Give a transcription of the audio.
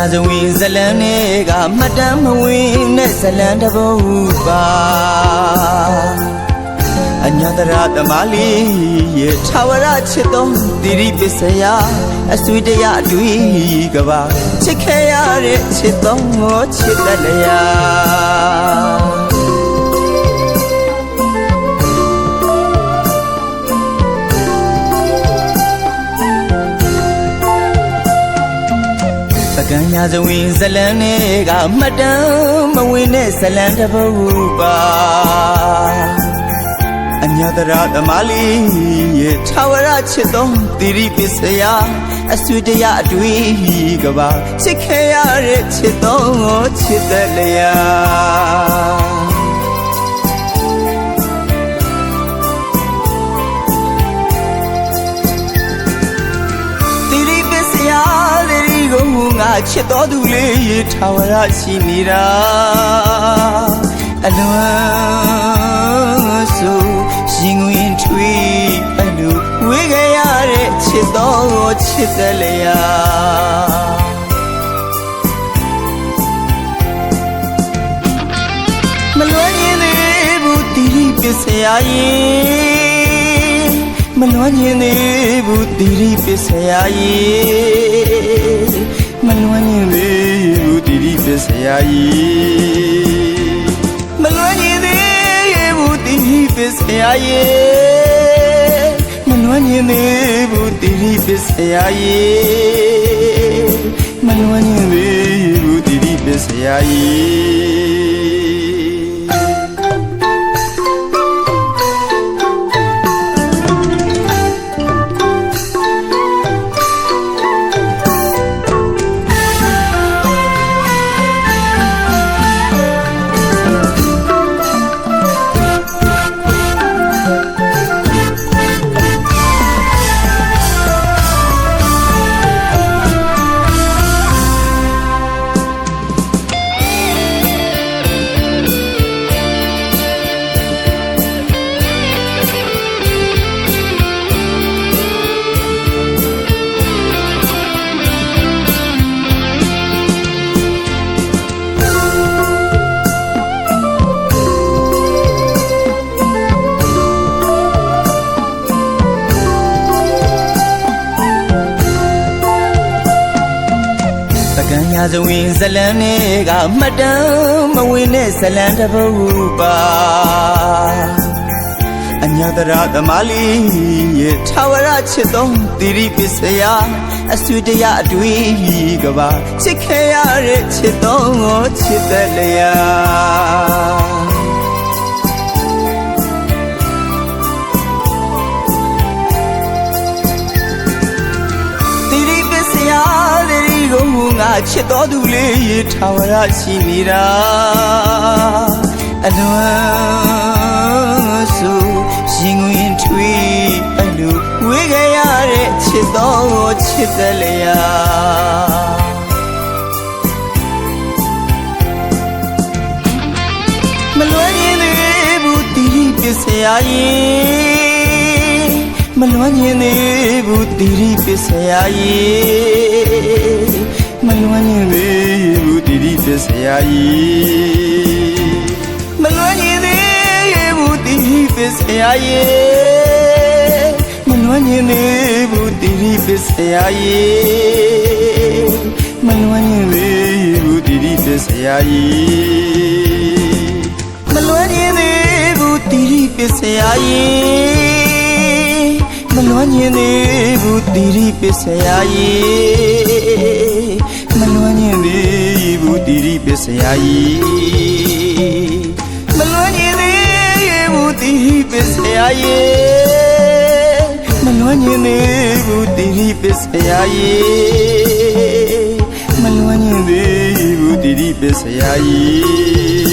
ညာဇဝင်ဇလန်းတွေကမှတ်တမ်းမဝင်နဲ့ဇလန်းတစ်ပုဒ်ပါအညာတရသမားလေးရဲ့ထာဝရချစ်တော်သီရိပစ္စယအဆွေတရားအတွေ့ကပါချစ်ခဲ့ရတဲ့ချစ်တော်ကိုချစ်တတ်လျာကံညာဇဝင်ဇလန်းတွေကမှတ်တမ်းမဝင်တဲ့ဇလန်းတစ်ပုဒ်ပါအညာတရသမားလေးရဲ့ထာဝရချစ်တော်သီရိပစ္စယအဆွေတရားအတွေ့ကပါချစ်ခဲ့ရတဲ့ချစ်တော်ကိုချစ်တတ်လျာငါချစ်တော်သူလေးထာဝရရှိနေတာအလွန်ဆိုရင်ဝင်ထွေးအလူဝေးခဲ့ရတဲ့ချစ်တော်ကိုချစ်တယ်လျာမလွန်ရင်သေးဘူးသီရိပစ္စယရဲ့မလွန်ရင်သေးဘူးသီရိပစ္စယရဲ့မလွန်ရင်သေးဘူးသီရိပစ္စယရဲ့မလွန်ရင်သေးဘူးသီရိပစ္စယရဲ့မလွန်ရင်သေးဘူးသီရိပစ္စယရဲ့မလွန်ရင်သေးဘူးသီရိပစ္စယရဲ့ကံညာဇဝင်ဇလန်းတွေကမှတ်တမ်းမဝင်တဲ့ဇလန်းတစ်ပုဒ်ပါအညာတရသမားလေးရဲ့ထာဝရချစ်တော်သီရိပစ္စယအဆွေတရားအတွေ့ကပါချစ်ခဲ့ရတဲ့ချစ်တော်ကိုချစ်တတ်လျာငါချစ်တော်သူလေးထာဝရရှိနေတာအလွန်ဆိုရင်ဝင်ထွေးအလူဝေးခဲ့ရတဲ့ချစ်တော်ကိုချစ်တယ်လျာမလွန်ရင်သေးဘူးသီရိပစ္စယရဲ့မလွန်ရင်သေးဘူးသီရိပစ္စယရဲ့မလွန်ရင်သေးဘူးသီရိပစ္စယရဲ့မလွန်ရင်သေးဘူးသီရိပစ္စယရဲ့မလွန်ရင်သေးဘူးသီရိပစ္စယရဲ့မလွန်ရင်သေးဘူးသီရိပစ္စယရဲ့မလွန်ရင်သေးဘူးသီရိပစ္စယရဲ့မလွန်ရင်သေးဘူးသီရိပစ္စယရဲ့မလွန်ရင်သေးဘူးသီရိပစ္စယရဲ့မလွန်ရင်သေးဘူးသီရိပစ္စယရဲ့မလွန်ရင်သေးဘူးသီရိပစ္စယရဲ့မလွန်ရင်သေးဘူးသီရိပစ္စယရဲ့